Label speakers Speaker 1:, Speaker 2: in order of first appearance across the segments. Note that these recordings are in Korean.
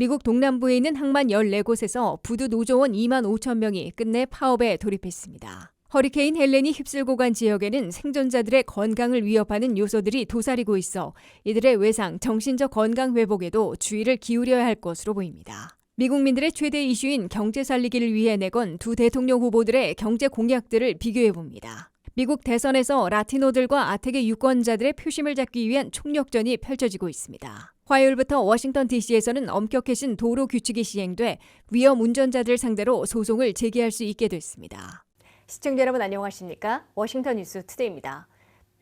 Speaker 1: 미국 동남부에 있는 항만 14곳에서 부두 노조원 2만 5천 명이 끝내 파업에 돌입했습니다. 허리케인 헬렌이 휩쓸고 간 지역에는 생존자들의 건강을 위협하는 요소들이 도사리고 있어 이들의 외상, 정신적 건강 회복에도 주의를 기울여야 할 것으로 보입니다. 미국민들의 최대 이슈인 경제 살리기를 위해 내건 두 대통령 후보들의 경제 공약들을 비교해봅니다. 미국 대선에서 라티노들과 아텍의 유권자들의 표심을 잡기 위한 총력전이 펼쳐지고 있습니다. 화요일부터 워싱턴 DC에서는 엄격해진 도로 규칙이 시행돼 위험 운전자들 상대로 소송을 제기할 수 있게 됐습니다. 시청자 여러분 안녕하십니까? 워싱턴 뉴스 투데이입니다.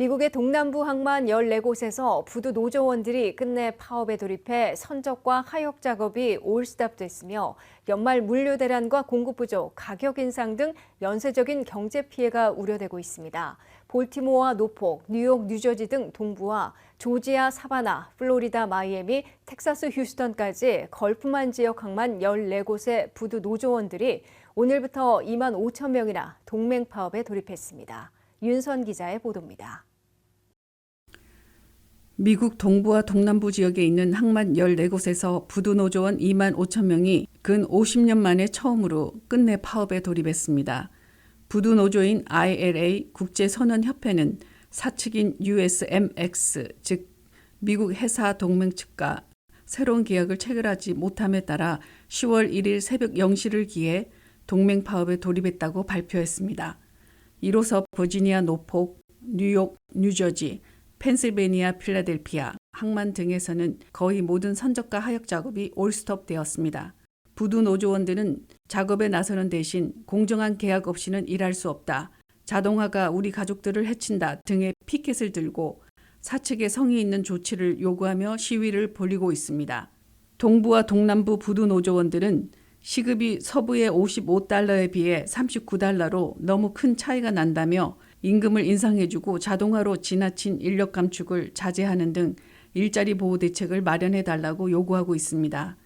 Speaker 1: 미국의 동남부 항만 14곳에서 부두 노조원들이 끝내 파업에 돌입해 선적과 하역 작업이 올스톱됐으며 연말 물류 대란과 공급 부족, 가격 인상 등 연쇄적인 경제 피해가 우려되고 있습니다. 볼티모어와 노폭, 뉴욕, 뉴저지 등 동부와 조지아, 사바나, 플로리다, 마이애미, 텍사스, 휴스턴까지 걸프만 지역 항만 14곳의 부두 노조원들이 오늘부터 2만 5천 명이나 동맹 파업에 돌입했습니다. 윤선 기자의 보도입니다.
Speaker 2: 미국 동부와 동남부 지역에 있는 항만 14곳에서 부두 노조원 2만 5천 명이 근 50년 만에 처음으로 끝내 파업에 돌입했습니다. 부두 노조인 ILA 국제선원협회는 사측인 USMX, 즉 미국 회사 동맹 측과 새로운 계약을 체결하지 못함에 따라 10월 1일 새벽 0시를 기해 동맹 파업에 돌입했다고 발표했습니다. 이로써 버지니아, 노폭, 뉴욕, 뉴저지, 펜실베니아, 필라델피아, 항만 등에서는 거의 모든 선적과 하역 작업이 올스톱되었습니다. 부두 노조원들은 작업에 나서는 대신 공정한 계약 없이는 일할 수 없다, 자동화가 우리 가족들을 해친다 등의 피켓을 들고 사측의 성의 있는 조치를 요구하며 시위를 벌이고 있습니다. 동부와 동남부 부두 노조원들은 시급이 서부의 $55에 비해 $39로 너무 큰 차이가 난다며 임금을 인상해주고 자동화로 지나친 인력 감축을 자제하는 등 일자리 보호 대책을 마련해달라고 요구하고 있습니다.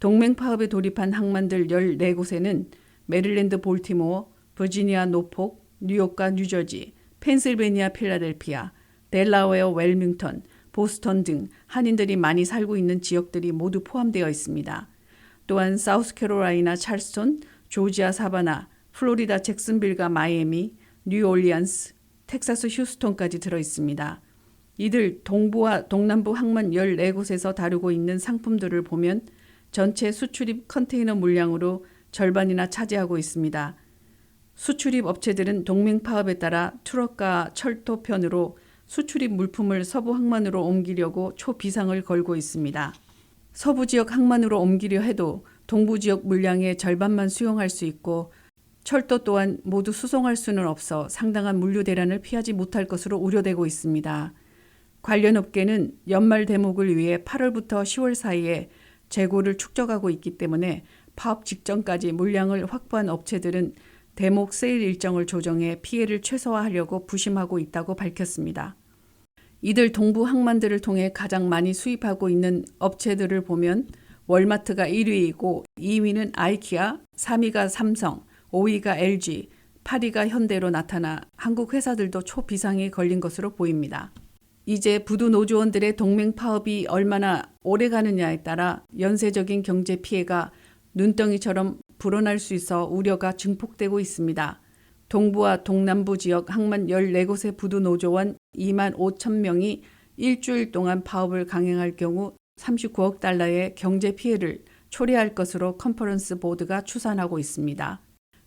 Speaker 2: 동맹 파업에 돌입한 항만들 14곳에는 메릴랜드 볼티모어, 버지니아 노폭, 뉴욕과 뉴저지, 펜실베니아 필라델피아, 델라웨어 웰밍턴, 보스턴 등 한인들이 많이 살고 있는 지역들이 모두 포함되어 있습니다. 또한 사우스캐롤라이나 찰스톤, 조지아 사바나, 플로리다 잭슨빌과 마이애미, 뉴올리언스, 텍사스 휴스턴까지 들어있습니다. 이들 동부와 동남부 항만 14곳에서 다루고 있는 상품들을 보면 전체 수출입 컨테이너 물량으로 절반이나 차지하고 있습니다. 수출입 업체들은 동맹 파업에 따라 트럭과 철도편으로 수출입 물품을 서부 항만으로 옮기려고 초비상을 걸고 있습니다. 서부 지역 항만으로 옮기려 해도 동부 지역 물량의 절반만 수용할 수 있고 철도 또한 모두 수송할 수는 없어 상당한 물류 대란을 피하지 못할 것으로 우려되고 있습니다. 관련 업계는 연말 대목을 위해 8월부터 10월 사이에 재고를 축적하고 있기 때문에 파업 직전까지 물량을 확보한 업체들은 대목 세일 일정을 조정해 피해를 최소화하려고 부심하고 있다고 밝혔습니다. 이들 동부 항만들을 통해 가장 많이 수입하고 있는 업체들을 보면 월마트가 1위이고 2위는 아이키아, 3위가 삼성, 5위가 LG, 8위가 현대로 나타나 한국 회사들도 초비상이 걸린 것으로 보입니다. 이제 부두 노조원들의 동맹 파업이 얼마나 오래 가느냐에 따라 연쇄적인 경제 피해가 눈덩이처럼 불어날 수 있어 우려가 증폭되고 있습니다. 동부와 동남부 지역 항만 14곳의 부두 노조원 2만 5천 명이 일주일 동안 파업을 강행할 경우 $39억 경제 피해를 초래할 것으로 컨퍼런스 보드가 추산하고 있습니다.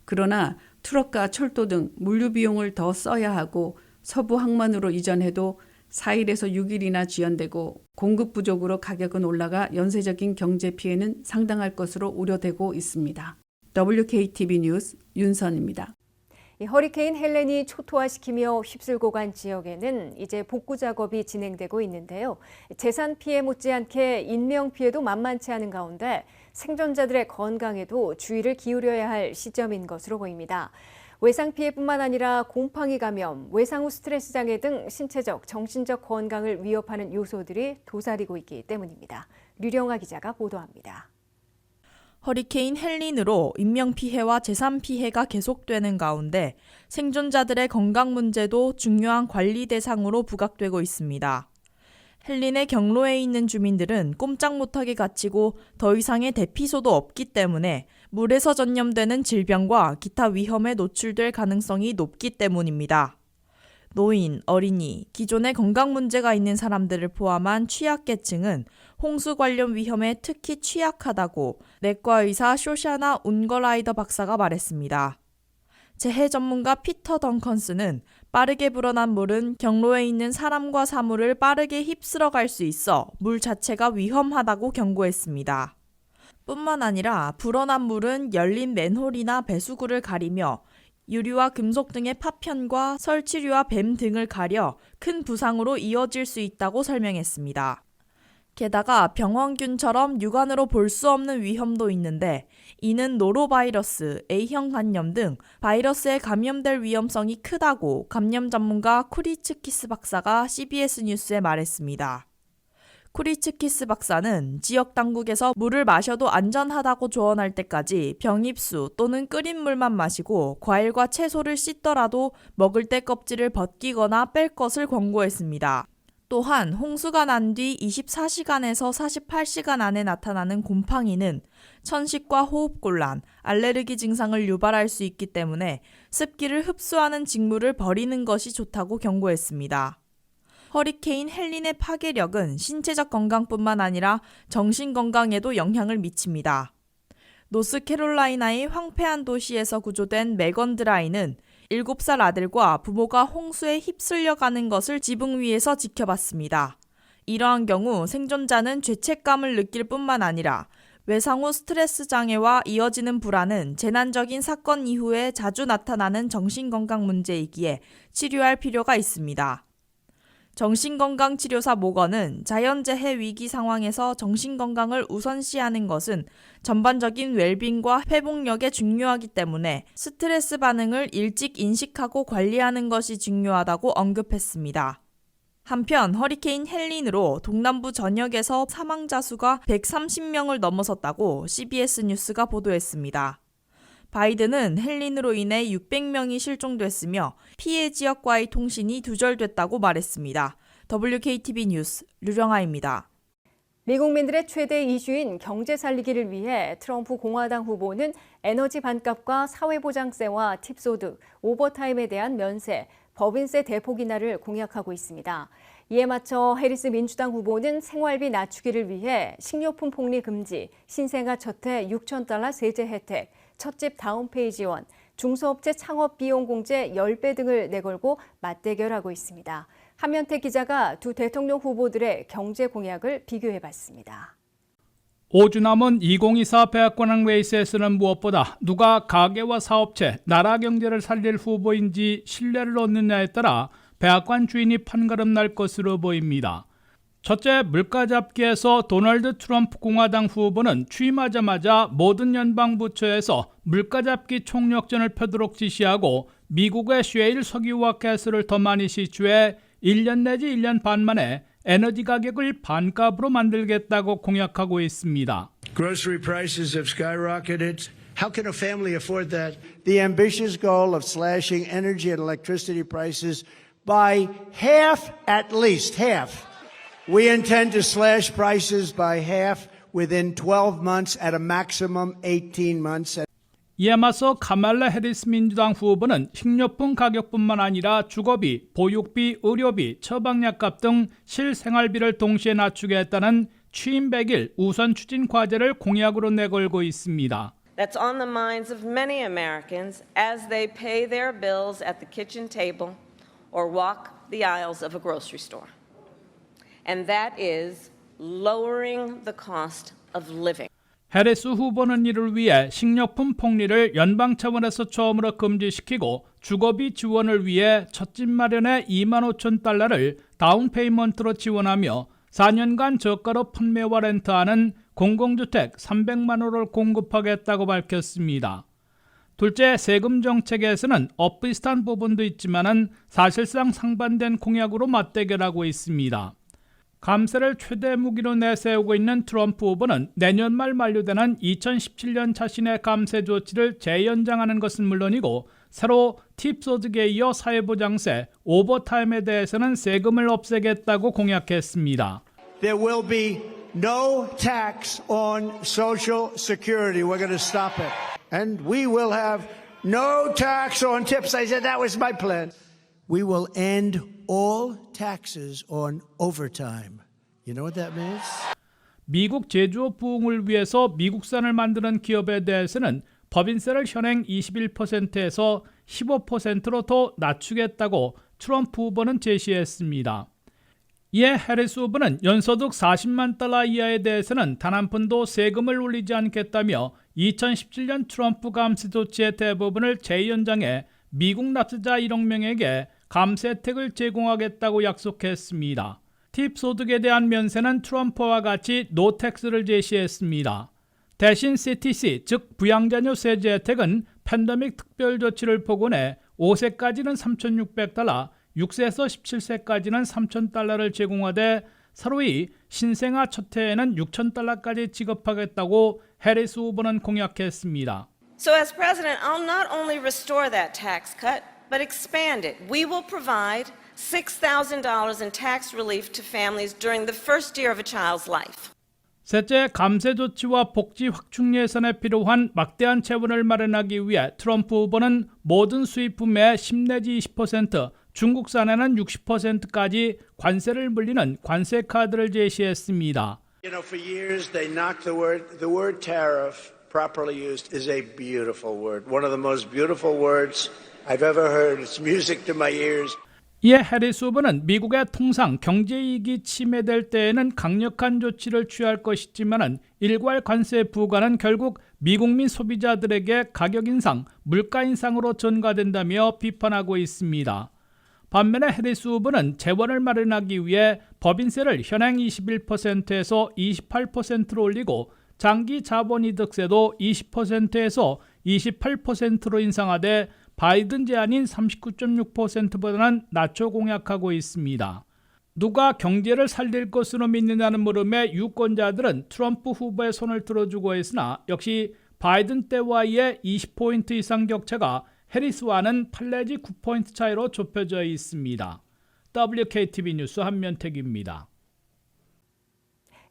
Speaker 2: 그러나 트럭과 철도 등 물류 비용을 더 써야 하고 서부 항만으로 이전해도 4일에서 6일이나 지연되고 공급 부족으로 가격은 올라가 연쇄적인 경제 피해는 상당할 것으로 우려되고 있습니다. WKTV 뉴스 윤선입니다.
Speaker 1: 허리케인 헬렌이 초토화시키며 휩쓸고 간 지역에는 이제 복구 작업이 진행되고 있는데요. 재산 피해 못지않게 인명 피해도 만만치 않은 가운데 생존자들의 건강에도 주의를 기울여야 할 시점인 것으로 보입니다. 외상 피해뿐만 아니라 곰팡이 감염, 외상 후 스트레스 장애 등 신체적, 정신적 건강을 위협하는 요소들이 도사리고 있기 때문입니다. 류령아 기자가 보도합니다.
Speaker 3: 허리케인 헬린으로 인명피해와 재산피해가 계속되는 가운데 생존자들의 건강 문제도 중요한 관리 대상으로 부각되고 있습니다. 헬린의 경로에 있는 주민들은 꼼짝 못하게 갇히고 더 이상의 대피소도 없기 때문에 물에서 전염되는 질병과 기타 위험에 노출될 가능성이 높기 때문입니다. 노인, 어린이, 기존에 건강 문제가 있는 사람들을 포함한 취약계층은 홍수 관련 위험에 특히 취약하다고 내과 의사 쇼샤나 운거라이더 박사가 말했습니다. 재해 전문가 피터 덩컨스는 빠르게 불어난 물은 경로에 있는 사람과 사물을 빠르게 휩쓸어 갈 수 있어 물 자체가 위험하다고 경고했습니다. 뿐만 아니라 불어난 물은 열린 맨홀이나 배수구를 가리며 유리와 금속 등의 파편과 설치류와 뱀 등을 가려 큰 부상으로 이어질 수 있다고 설명했습니다. 게다가 병원균처럼 육안으로 볼 수 없는 위험도 있는데 이는 노로바이러스, A형 간염 등 바이러스에 감염될 위험성이 크다고 감염 전문가 쿠리츠키스 박사가 CBS 뉴스에 말했습니다. 쿠리츠키스 박사는 지역 당국에서 물을 마셔도 안전하다고 조언할 때까지 병입수 또는 끓인 물만 마시고 과일과 채소를 씻더라도 먹을 때 껍질을 벗기거나 뺄 것을 권고했습니다. 또한 홍수가 난 뒤 24시간에서 48시간 안에 나타나는 곰팡이는 천식과 호흡곤란, 알레르기 증상을 유발할 수 있기 때문에 습기를 흡수하는 직물을 버리는 것이 좋다고 경고했습니다. 허리케인 헬린의 파괴력은 신체적 건강뿐만 아니라 정신 건강에도 영향을 미칩니다. 노스캐롤라이나의 황폐한 도시에서 구조된 메건 드라이는 7살 아들과 부모가 홍수에 휩쓸려 가는 것을 지붕 위에서 지켜봤습니다. 이러한 경우 생존자는 죄책감을 느낄 뿐만 아니라 외상 후 스트레스 장애와 이어지는 불안은 재난적인 사건 이후에 자주 나타나는 정신건강 문제이기에 치료할 필요가 있습니다. 정신건강치료사 모건은 자연재해 위기 상황에서 정신건강을 우선시하는 것은 전반적인 웰빙과 회복력에 중요하기 때문에 스트레스 반응을 일찍 인식하고 관리하는 것이 중요하다고 언급했습니다. 한편 허리케인 헬린으로 동남부 전역에서 사망자 수가 130명을 넘어섰다고 CBS 뉴스가 보도했습니다. 바이든은 헬린으로 인해 600명이 실종됐으며 피해 지역과의 통신이 두절됐다고 말했습니다. WKTV 뉴스 류령아입니다.
Speaker 1: 미국민들의 최대 이슈인 경제 살리기를 위해 트럼프 공화당 후보는 에너지 반값과 사회보장세와 팁소득, 오버타임에 대한 면세, 법인세 대폭 인하를 공약하고 있습니다. 이에 맞춰 해리스 민주당 후보는 생활비 낮추기를 위해 식료품 폭리 금지, 신생아 첫 해 $6,000 세제 혜택, 첫집 다운페이 지원, 중소업체 창업 비용 공제 10배 등을 내걸고 맞대결하고 있습니다. 한면태 기자가 두 대통령 후보들의 경제 공약을 비교해봤습니다.
Speaker 4: 5주 남은 2024 백악관왕 레이스에서는 무엇보다 누가 가계와 사업체, 나라 경제를 살릴 후보인지 신뢰를 얻느냐에 따라 백악관 주인이 판가름 날 것으로 보입니다. 첫째, 물가 잡기에서 도널드 트럼프 공화당 후보는 취임하자마자 모든 연방부처에서 물가 잡기 총력전을 펴도록 지시하고 미국의 셰일 석유와 가스를 더 많이 시추해 1년 내지 1년 반 만에 에너지 가격을 반값으로 만들겠다고 공약하고 있습니다.
Speaker 5: Grocery prices have skyrocketed. How can a family afford that? The ambitious goal of slashing energy and electricity prices by half, at least half. We intend to slash prices by half within 12 months, at a maximum 18 months.
Speaker 4: 이에 맞서 카말라 해리스 민주당 후보는 식료품 가격뿐만 아니라 주거비, 보육비, 의료비, 처방약값 등 실생활비를 동시에 낮추겠다는 취임 100일 우선 추진 과제를 공약으로 내걸고 있습니다.
Speaker 6: That's on the minds of many Americans as they pay their bills at the kitchen table or walk the aisles of a grocery store. And that is lowering the cost of living.
Speaker 4: 해리스 후보는 이를 위해 식료품 폭리를 연방 차원에서 처음으로 금지시키고 주거비 지원을 위해 첫집 마련에 $25,000를 다운페이먼트로 지원하며 4년간 저가로 판매와 렌트하는 공공주택 300만 호를 공급하겠다고 밝혔습니다. 둘째, 세금 정책에서는 엇비슷한 부분도 있지만은 사실상 상반된 공약으로 맞대결하고 있습니다. 감세를 최대 무기로 내세우고 있는 트럼프 후보는 내년 말 만료되는 2017년 자신의 감세 조치를 재연장하는 것은 물론이고 새로 팁 소득에 이어 사회보장세, 오버타임에 대해서는 세금을 없애겠다고 공약했습니다.
Speaker 5: There will be no tax on Social Security. We're going to stop it. And we will have no tax on tips. I said that was my plan. We will end all taxes on overtime. You know what that means?
Speaker 4: 미국 제조업 부흥을 위해서 미국산을 만드는 기업에 대해서는 법인세를 현행 21%에서 15%로 더 낮추겠다고 트럼프 후보는 제시했습니다. 이에 해리스 후보는 연소득 40만 달러 이하에 대해서는 단 한 푼도 세금을 올리지 않겠다며 2017년 트럼프 감세 조치의 대부분을 재연장해 미국 납세자 1억 명에게 감세 혜택을 제공하겠다고 약속했습니다. 팁 소득에 대한 면세는 트럼프와 같이 노텍스를 제시했습니다. 대신 CTC, 즉 부양자녀 세제 혜택은 팬데믹 특별 조치를 복원해 5세까지는 3,600달러, 6세에서 17세까지는 3,000달러를 제공하되 서로의 신생아 첫 해에는 6,000달러까지 지급하겠다고 해리스 후보는 공약했습니다.
Speaker 6: So as president, I'll not only restore that tax cut, but expand it. We will provide $6,000 in tax relief to families during the first year of a child's life.
Speaker 4: 셋째, 감세 조치와 복지 확충 예산에 필요한 막대한 재원을 마련하기 위해 트럼프 후보는 모든 수입품의 10 내지 20%, 중국산에는 60%까지 관세를 물리는 관세 카드를 제시했습니다.
Speaker 5: You know, for years they knocked the word tariff properly used is a beautiful word. One of the most beautiful words I've ever heard. It's music to my ears.
Speaker 4: 이에 해리스 후보는 미국의 통상 경제이익이 침해될 때에는 강력한 조치를 취할 것이지만 일괄 관세 부과는 결국 미국민 소비자들에게 가격 인상, 물가 인상으로 전가된다며 비판하고 있습니다. 반면에 해리스 후보는 재원을 마련하기 위해 법인세를 현행 21%에서 28%로 올리고 장기 자본이득세도 20%에서 28%로 인상하되 바이든 제안인 39.6%보다는 낮춰 공약하고 있습니다. 누가 경제를 살릴 것으로 믿느냐는 물음에 유권자들은 트럼프 후보의 손을 들어주고 있으나 역시 바이든 때와의 20포인트 이상 격차가 해리스와는 8 내지 9포인트 차이로 좁혀져 있습니다. WKTV 뉴스 한면택입니다.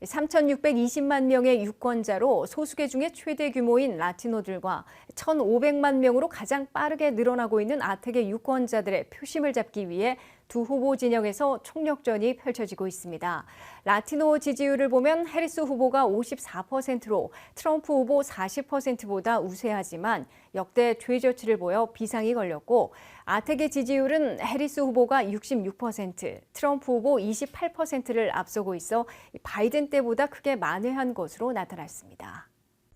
Speaker 1: 3,620만 명의 유권자로 소수계 중에 최대 규모인 라티노들과 1,500만 명으로 가장 빠르게 늘어나고 있는 아텍의 유권자들의 표심을 잡기 위해 두 후보 진영에서 총력전이 펼쳐지고 있습니다. 라티노 지지율을 보면 해리스 후보가 54%로 트럼프 후보 40%보다 우세하지만 역대 최저치를 보여 비상이 걸렸고 아텍의 지지율은 해리스 후보가 66%, 트럼프 후보 28%를 앞서고 있어 바이든 때보다 크게 만회한 것으로 나타났습니다.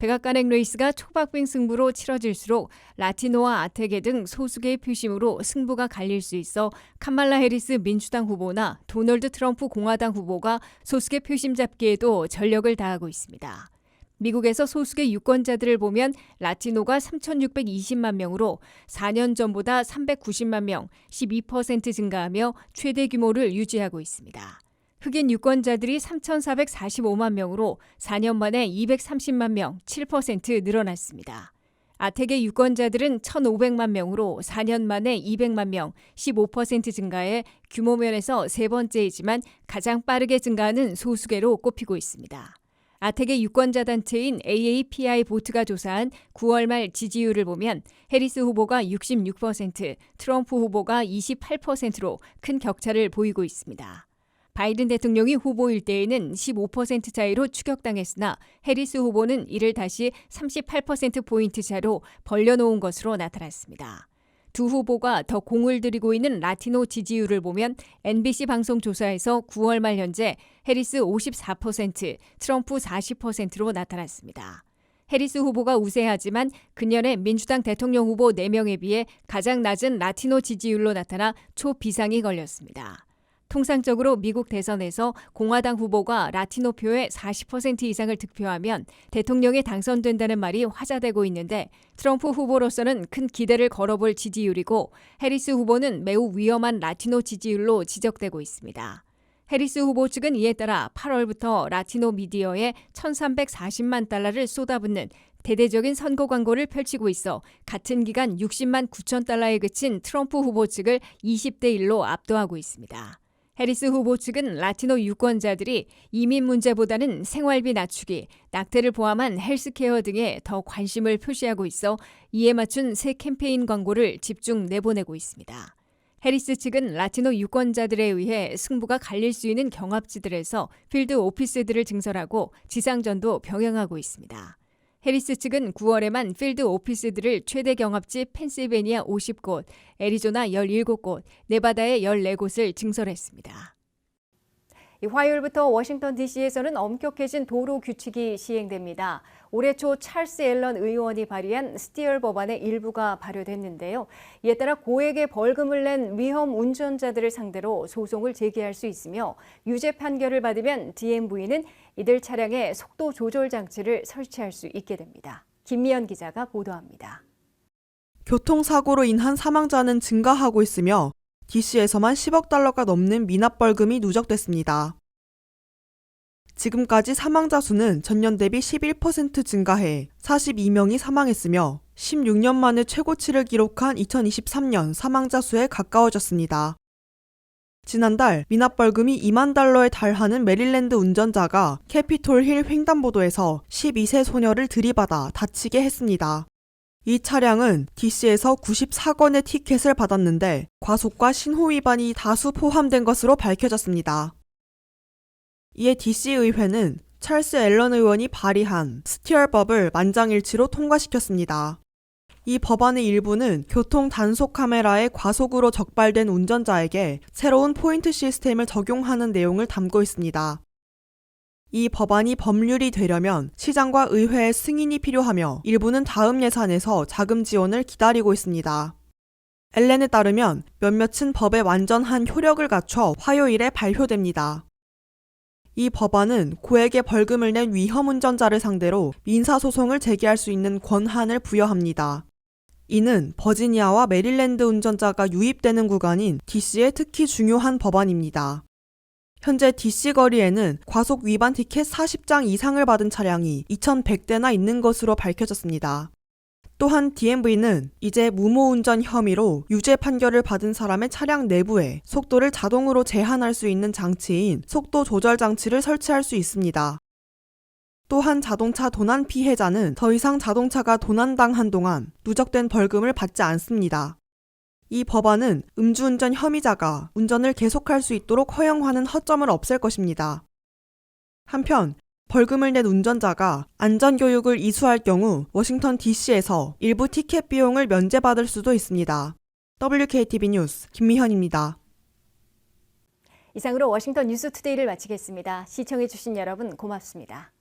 Speaker 1: 백악관행 레이스가 초박빙 승부로 치러질수록 라티노와 아테게 등 소수계의 표심으로 승부가 갈릴 수 있어 카말라 해리스 민주당 후보나 도널드 트럼프 공화당 후보가 소수계 표심 잡기에도 전력을 다하고 있습니다. 미국에서 소수계 유권자들을 보면 라티노가 3,620만 명으로 4년 전보다 390만 명, 12% 증가하며 최대 규모를 유지하고 있습니다. 흑인 유권자들이 3,445만 명으로 4년 만에 230만 명, 7% 늘어났습니다. 아텍의 유권자들은 1,500만 명으로 4년 만에 200만 명, 15% 증가해 규모 면에서 세 번째이지만 가장 빠르게 증가하는 소수계로 꼽히고 있습니다. 아텍의 유권자 단체인 AAPI 보트가 조사한 9월 말 지지율을 보면 해리스 후보가 66%, 트럼프 후보가 28%로 큰 격차를 보이고 있습니다. 바이든 대통령이 후보일 때에는 15% 차이로 추격당했으나 해리스 후보는 이를 다시 38%포인트 차로 벌려놓은 것으로 나타났습니다. 두 후보가 더 공을 들이고 있는 라티노 지지율을 보면 NBC 방송 조사에서 9월 말 현재 해리스 54%, 트럼프 40%로 나타났습니다. 해리스 후보가 우세하지만 그년의 민주당 대통령 후보 4명에 비해 가장 낮은 라티노 지지율로 나타나 초비상이 걸렸습니다. 통상적으로 미국 대선에서 공화당 후보가 라티노 표의 40% 이상을 득표하면 대통령에 당선된다는 말이 화제되고 있는데 트럼프 후보로서는 큰 기대를 걸어볼 지지율이고 해리스 후보는 매우 위험한 라티노 지지율로 지적되고 있습니다. 해리스 후보 측은 이에 따라 8월부터 라티노 미디어에 1,340만 달러를 쏟아붓는 대대적인 선거 광고를 펼치고 있어 같은 기간 60만 9천 달러에 그친 트럼프 후보 측을 20대 1로 압도하고 있습니다. 해리스 후보 측은 라티노 유권자들이 이민 문제보다는 생활비 낮추기, 낙태를 포함한 헬스케어 등에 더 관심을 표시하고 있어 이에 맞춘 새 캠페인 광고를 집중 내보내고 있습니다. 해리스 측은 라티노 유권자들에 의해 승부가 갈릴 수 있는 경합지들에서 필드 오피스들을 증설하고 지상전도 병행하고 있습니다. 해리스 측은 9월에만 필드 오피스들을 최대 경합지 펜실베니아 50곳, 애리조나 17곳, 네바다에 14곳을 증설했습니다. 화요일부터 워싱턴 DC에서는 엄격해진 도로 규칙이 시행됩니다. 올해 초 찰스 앨런 의원이 발의한 스티얼 법안의 일부가 발효됐는데요. 이에 따라 고액의 벌금을 낸 위험 운전자들을 상대로 소송을 제기할 수 있으며 유죄 판결을 받으면 DMV는 이들 차량에 속도 조절 장치를 설치할 수 있게 됩니다. 김미연 기자가 보도합니다.
Speaker 7: 교통사고로 인한 사망자는 증가하고 있으며 DC에서만 10억 달러가 넘는 미납벌금이 누적됐습니다. 지금까지 사망자 수는 전년 대비 11% 증가해 42명이 사망했으며 16년 만에 최고치를 기록한 2023년 사망자 수에 가까워졌습니다. 지난달 미납벌금이 2만 달러에 달하는 메릴랜드 운전자가 캐피톨 힐 횡단보도에서 12세 소녀를 들이받아 다치게 했습니다. 이 차량은 DC에서 94건의 티켓을 받았는데 과속과 신호 위반이 다수 포함된 것으로 밝혀졌습니다. 이에 DC의회는 찰스 앨런 의원이 발의한 스티얼법을 만장일치로 통과시켰습니다. 이 법안의 일부는 교통 단속 카메라에 과속으로 적발된 운전자에게 새로운 포인트 시스템을 적용하는 내용을 담고 있습니다. 이 법안이 법률이 되려면 시장과 의회의 승인이 필요하며 일부는 다음 예산에서 자금 지원을 기다리고 있습니다. 앨런에 따르면 몇몇은 법의 완전한 효력을 갖춰 화요일에 발효됩니다. 이 법안은 고액의 벌금을 낸 위험 운전자를 상대로 민사소송을 제기할 수 있는 권한을 부여합니다. 이는 버지니아와 메릴랜드 운전자가 유입되는 구간인 DC에 특히 중요한 법안입니다. 현재 DC 거리에는 과속 위반 티켓 40장 이상을 받은 차량이 2,100대나 있는 것으로 밝혀졌습니다. 또한 DMV는 이제 무모운전 혐의로 유죄 판결을 받은 사람의 차량 내부에 속도를 자동으로 제한할 수 있는 장치인 속도 조절 장치를 설치할 수 있습니다. 또한 자동차 도난 피해자는 더 이상 자동차가 도난당한 동안 누적된 벌금을 받지 않습니다. 이 법안은 음주운전 혐의자가 운전을 계속할 수 있도록 허용하는 허점을 없앨 것입니다. 한편 벌금을 낸 운전자가 안전교육을 이수할 경우 워싱턴 DC에서 일부 티켓 비용을 면제받을 수도 있습니다. WKTV 뉴스 김미현입니다.
Speaker 1: 이상으로 워싱턴 뉴스투데이를 마치겠습니다. 시청해주신 여러분 고맙습니다.